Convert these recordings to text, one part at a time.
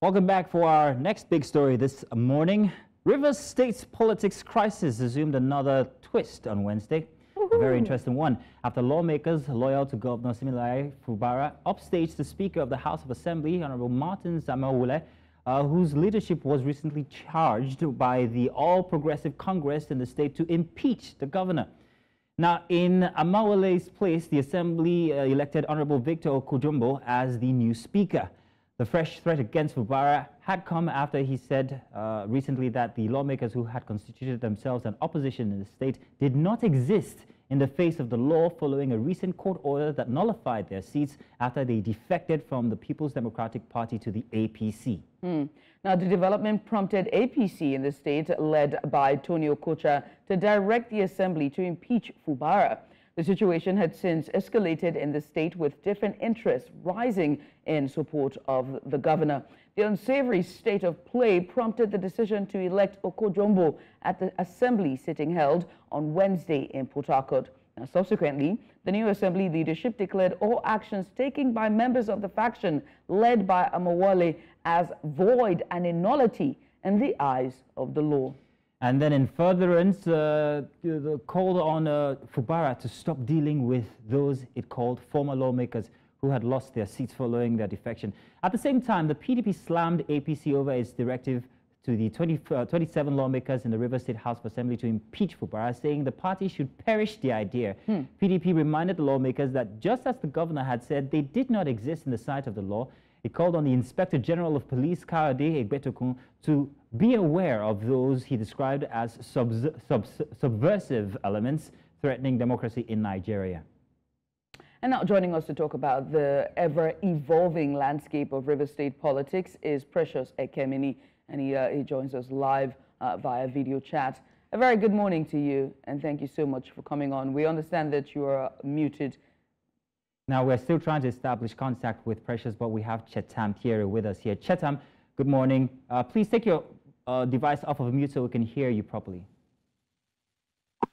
Welcome back for our next big story this morning. Rivers State's politics crisis assumed another twist on Wednesday. A very interesting one. After lawmakers loyal to Governor Siminalayi Fubara upstaged the Speaker of the House of Assembly, Honorable Amaewhule, whose leadership was recently charged by the All Progressive Congress in the state to impeach the governor. Now, in Amaewhule's place, the Assembly elected Honorable Victor Oko-Jumbo as the new Speaker. The fresh threat against Fubara had come after he said recently that the lawmakers who had constituted themselves an opposition in the state did not exist in the face of the law following a recent court order that nullified their seats after they defected from the People's Democratic Party to the APC. Now, the development prompted APC in the state, led by Tony Okocha, to direct the Assembly to impeach Fubara. The situation had since escalated in the state, with different interests rising in support of the governor. The unsavory state of play prompted the decision to elect Oko-Jumbo at the Assembly sitting held on Wednesday in Port Harcourt. Now, subsequently, the new Assembly leadership declared all actions taken by members of the faction led by Amaewhule as void and a nullity in the eyes of the law. And then in furtherance, called on Fubara to stop dealing with those it called former lawmakers who had lost their seats following their defection. At the same time, the PDP slammed APC over its directive to the 27 lawmakers in the Rivers State House of Assembly to impeach Fubara, saying the party should perish the idea. PDP reminded the lawmakers that just as the governor had said they did not exist in the sight of the law, it called on the Inspector General of Police, Kayode Egbetokun, to be aware of those he described as subversive elements threatening democracy in Nigeria. And now joining us to talk about the ever-evolving landscape of River State politics is Precious Ekemini, and he joins us live via video chat. A very good morning to you, and thank you so much for coming on. We understand that you are muted. Now, we're still trying to establish contact with Precious, but we have Chetam Thierry with us here. Chetam, good morning. Please take your device off of mute so we can hear you properly.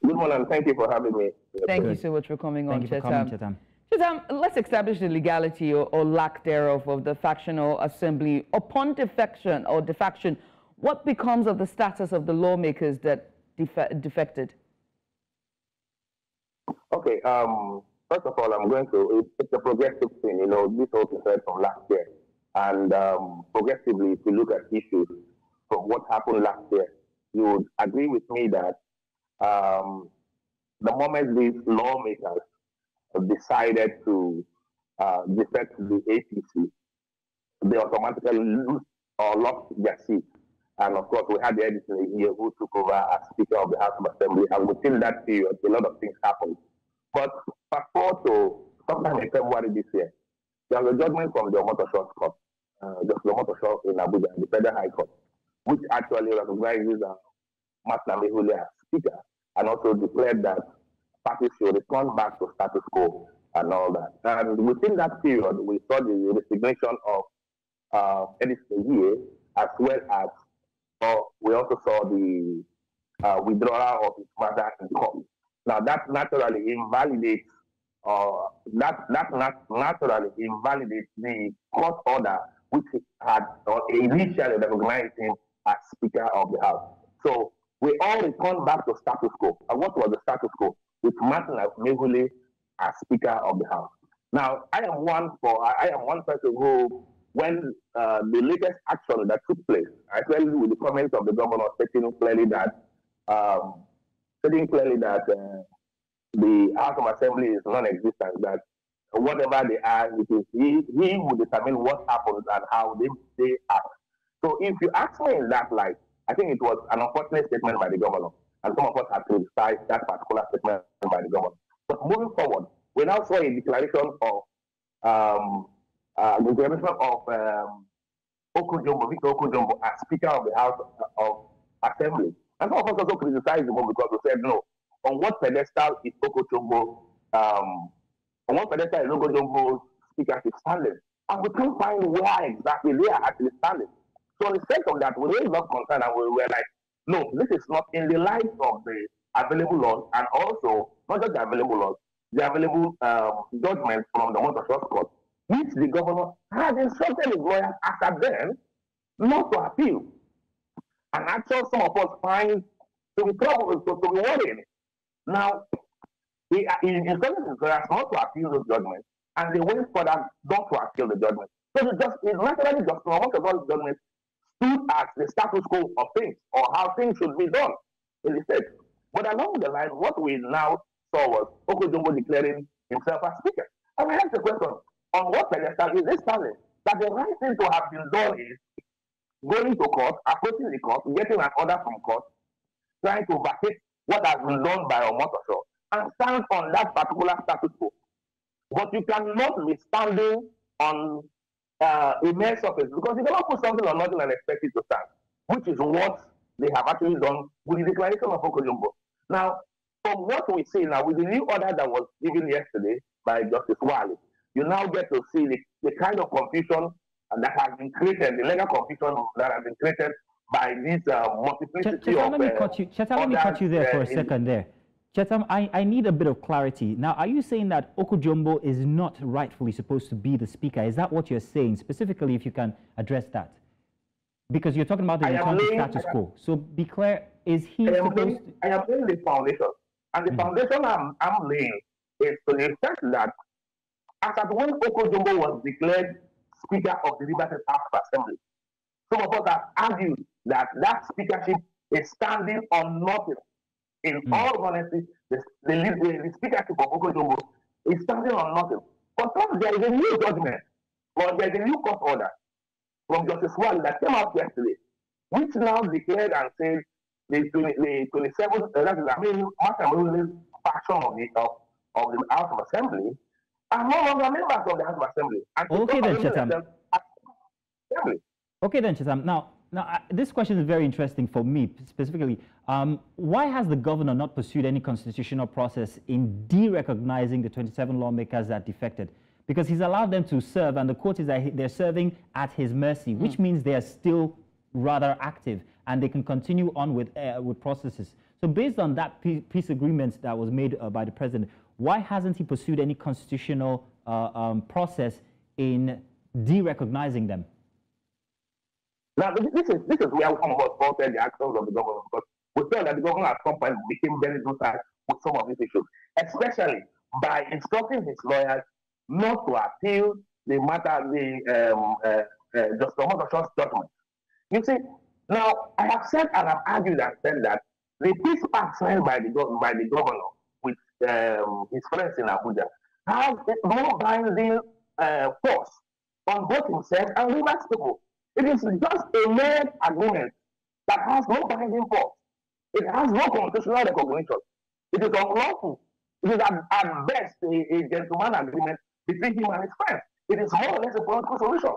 Good morning. Thank you for having me. Thank you so much for coming on, Thank you for coming, Chetam. Chetam, let's establish the legality or lack thereof of the factional assembly. Upon defection or defection, what becomes of the status of the lawmakers that defected? Okay. First of all, I'm going to, it's a progressive thing, you know, this also started from last year. And progressively, if you look at issues from what happened last year, you would agree with me that the moment these lawmakers decided to defect the APC, they automatically lose or lost their seat. And of course, we had the editor here who took over as Speaker of the House of Assembly. And within that period, a lot of things happened. But fast forward to sometime in February this year, there was a judgment from the Omotosho Court, the Omotosho in Abuja, the Federal High Court, which actually recognizes Amaewhule as Speaker and also declared that parties should return back to status quo and all that. And within that period, we saw the resignation of Edison, as well as we also saw the withdrawal of his mother in court. Now that naturally invalidates naturally invalidates the court order which had initially recognized him as Speaker of the House. So we all returned back to status quo. And what was the status quo? With Amaewhule as Speaker of the House. Now I am one person who, when the latest action that took place, I tell you with the comments of the governor stating clearly that the House of Assembly is non-existent, that whatever they are, it is he will determine what happens and how they act. So if you ask me in that light, I think it was an unfortunate statement by the governor, and some of us have criticized that particular statement by the governor. But moving forward, we now saw a declaration of Oko-Jumbo, Victor Oko-Jumbo, as Speaker of the House of Assembly. And some of us also criticized him because we said, no, on what pedestal is Oko-Jumbo, speakership standing? And we can't find where exactly they are actually standing. So instead of that, we raised up concern and we were like, no, this is not in the light of the available laws, and also not just the available laws, the available judgment from the Omotosho Court, which the governor had instructed his lawyer after then not to appeal. And actually, some of us find to be trouble, to be worrying. Now, in some cases, not to appeal those judgments, and they went for that not to appeal the judgment. So it's naturally just most of all judgments stood as the status quo of things, or how things should be done in the state. But along the line, what we now saw was Oko-Jumbo declaring himself as speaker. And I asked the question, on what pedestal is this standing? That the right thing to have been done is going to court, approaching the court, getting an order from court, trying to vacate what has been done by Omotosho, and stand on that particular status quo. But you cannot be standing on a mere surface, because you cannot put something on nothing and expect it to stand, which is what they have actually done with the declaration of Oko-Jumbo. Now, from what we see now, with the new order that was given yesterday by Justice Wale, you now get to see the kind of confusion that has been created, the legal confusion that has been created by this multiplicity of... Let me cut you there for a second there. Chetam, I need a bit of clarity. Now, are you saying that Oko-Jumbo is not rightfully supposed to be the speaker? Is that what you're saying? Specifically, if you can address that. Because you're talking about the return to status quo. So be clear, is he supposed to... I am laying the foundation. And the foundation I'm laying is to the effect that as at when Oko-Jumbo was declared Speaker of the Rivers House of Assembly, some of us have argued that that speakership is standing on nothing. In all honesty, the speakership of Oko-Jumbo is standing on nothing. But then there is a new judgment, or there is a new court order from Justice Wale that came out yesterday, which now declared and said the 27th, that is, Amaewhule's faction of the House of Assembly are no longer members of the House of Assembly. Okay then, Chetam. Okay then, Chetam. Now, this question is very interesting for me specifically. Why has the governor not pursued any constitutional process in de-recognizing the 27 lawmakers that defected? Because he's allowed them to serve, and the quote is that they're serving at his mercy, which means they are still rather active and they can continue on with processes. So based on that peace agreement that was made by the president, why hasn't he pursued any constitutional process in de-recognizing them? Now, this is where some of us faulted the actions of the governor, because we felt that the governor at some point became very docile with some of these issues, especially by instructing his lawyers not to appeal the matter, Justice Omotosho's judgment. You see, now I have said and I've argued and said that the peace pact signed by the governor with his friends in Abuja has no binding force on both himself and Rivers people. It is just a mere agreement that has no binding force. It has no constitutional recognition. It is unlawful. It is at best a gentleman agreement between him and his friends. It is more or less a political solution.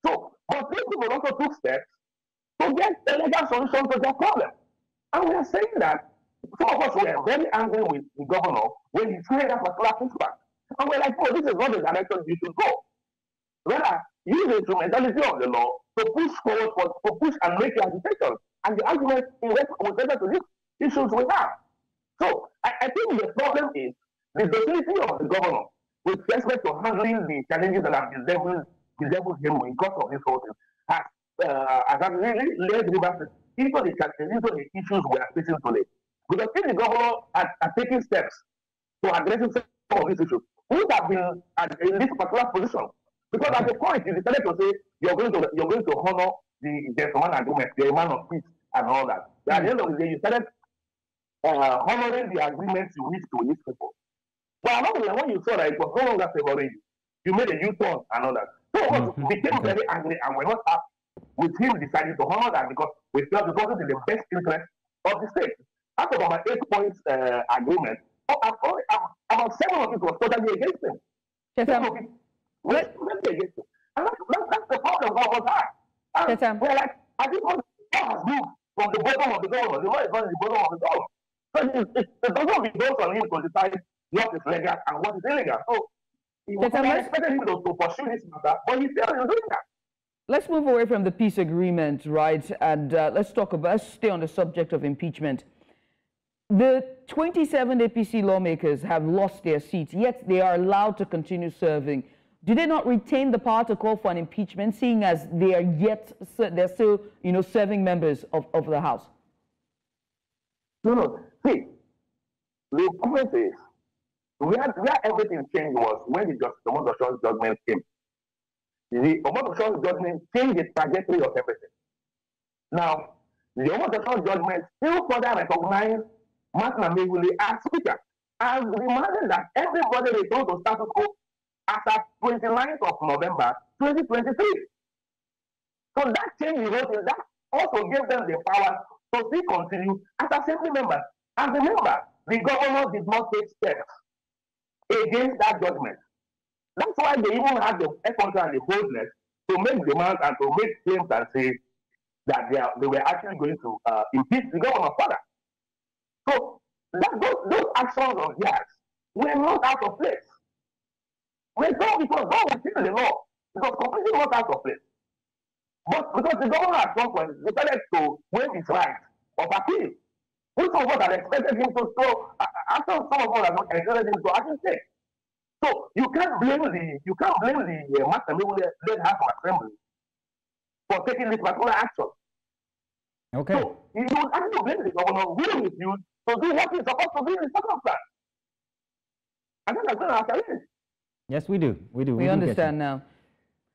So, but these people also took steps to get a legal solution to their problem. And we are saying that some of us were very angry with the governor when he signed that particular pushback. And we're like, oh, this is not the direction you should go. Rather, use the instrumentality of the law to push forward, to push and make your agitation. And the argument with respect to these issues we have. So, I think the problem is the docility of the governor with respect to handling the challenges that have bedeviled him because of this whole thing has really led Rivers into the issues we are facing today. Because if the governor had taken steps to address some of these issues, we would have been in this particular position. Because at the point you decided to say you're going to honor the gentleman agreement, you're a man of peace and all that. But at the end of the day, you started honoring the agreements you reached with these people. But along the line, when you saw that it was no longer favoring you, you made a U-turn and all that. So we became very angry and we're not happy with him deciding to honor that because we felt it wasn't in the best interest of the state. After about 8 points agreement, about 7 of it was totally against him. Yes, against him. And that's the problem of us have. And we're like, I think what has moved from the bottom of the governor, the law is not in the bottom of the governor. So it doesn't revolve on him to decide what is legal and what is illegal. So we expected him to pursue this matter, but he failed in doing that. Let's move away from the peace agreement, right? And let's stay on the subject of impeachment. The 27 APC lawmakers have lost their seats, yet they are allowed to continue serving. do they not retain the power to call for an impeachment, seeing as they're still, serving members of the House? No. See, the point is, where everything changed was when the Governorship judgment came. The Governorship judgment changed the trajectory of everything. Now, the Governorship judgment still further recognized Amaewhule as Speaker and demanded that everybody return to status quo as at 29th of November 2023. So that changed the whole thing. That also gave them the power to still continue as assembly members. And remember, the governor did not take steps against that judgment. That's why they even had the effort and the boldness to make demands and to make claims and say that they were actually going to impeach the governor further. So those actions of theirs were not out of place. It was not within the law. It was completely not out of place. But because the governor at some point decided to waive his right of appeal, which of us had expected him to show, after some of us had not expected him to actually take. So you can't blame the Amaewhule House of Assembly for taking this particular action. Okay. So you would actually blame the governor who refused to do what he's supposed to do in the circumstance. I think that's going to happen. Yes, we do. We understand now.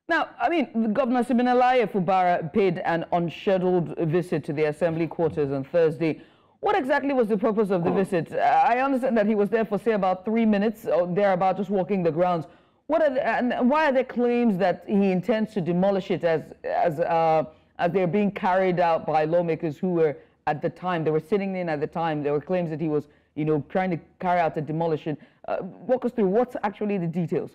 Now, I mean, Governor Siminalayi Fubara paid an unscheduled visit to the Assembly quarters on Thursday. What exactly was the purpose of the visit? I understand that he was there for, say, about 3 minutes or thereabout, just walking the grounds. And why are there claims that he intends to demolish it as they're being carried out by lawmakers who were at the time, they were sitting in at the time? There were claims that he was, trying to carry out a demolition. Walk us through what's actually the details.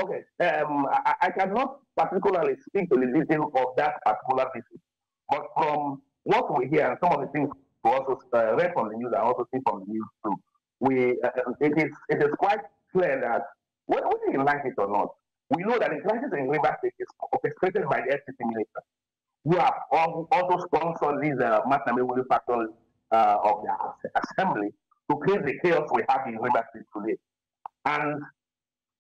Okay, I cannot particularly speak to the details of that particular visit, but from what we hear and some of the things we also read from the news and also see from the news too, it is quite clear that whether you like it or not, we know that the crisis in Rivers State is orchestrated by the FCC minister, who have also sponsored these Amaewhule factions of the assembly to create the chaos we have in Rivers State today. And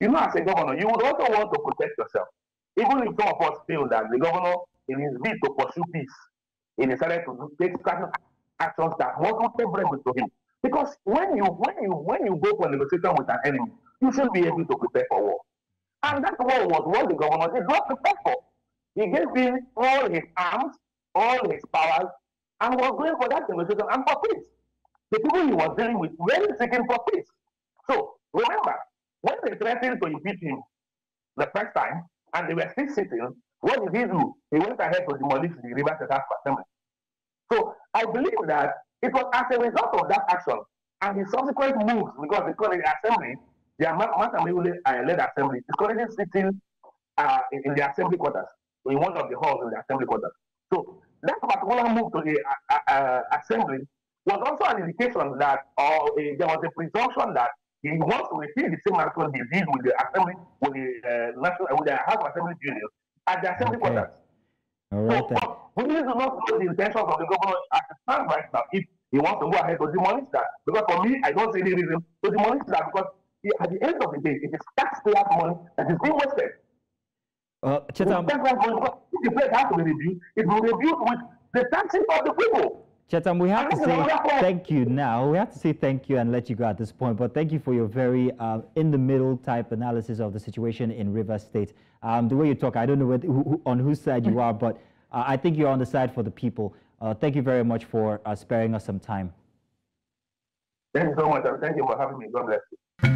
as a governor, you would also want to protect yourself. Even if some of us feel that the governor, in his bid to pursue peace, he decided to take certain actions that wasn't favorable to him. Because when you go for negotiation with an enemy, you should be able to prepare for war. And that war was what the governor did not prepare for. He gave him all his arms, all his powers, and was going for that negotiation and for peace. The people he was dealing with were seeking for peace. So remember, when they threatened to impeach him the first time, and they were still sitting, what did he do? He went ahead to demolish the Rivers State House of Assembly. So I believe that it was as a result of that action and his subsequent moves, because the current assembly, the Amaewhule-led assembly, is currently sitting in the assembly quarters, in one of the halls in the assembly quarters. So that particular move to the assembly was also an indication that, there was a presumption that he wants to repeat the same action he did with the assembly, with the House of Assembly Union at the assembly quarters. All right, so, we need to not know the intentions of the governor as it stands right now if he wants to go ahead to demolish that. Because for me, I don't see any reason to demolish that, because at the end of the day, it is taxpayers' money that is being wasted. Chetam, if the place has to be reviewed, it will be reviewed with the taxes of the people. Chetam, we have to say thank you now. We have to say thank you and let you go at this point. But thank you for your very in-the-middle type analysis of the situation in Rivers State. The way you talk, I don't know on whose side you are, but I think you're on the side for the people. Thank you very much for sparing us some time. Thank you so much. Thank you for having me. God bless you.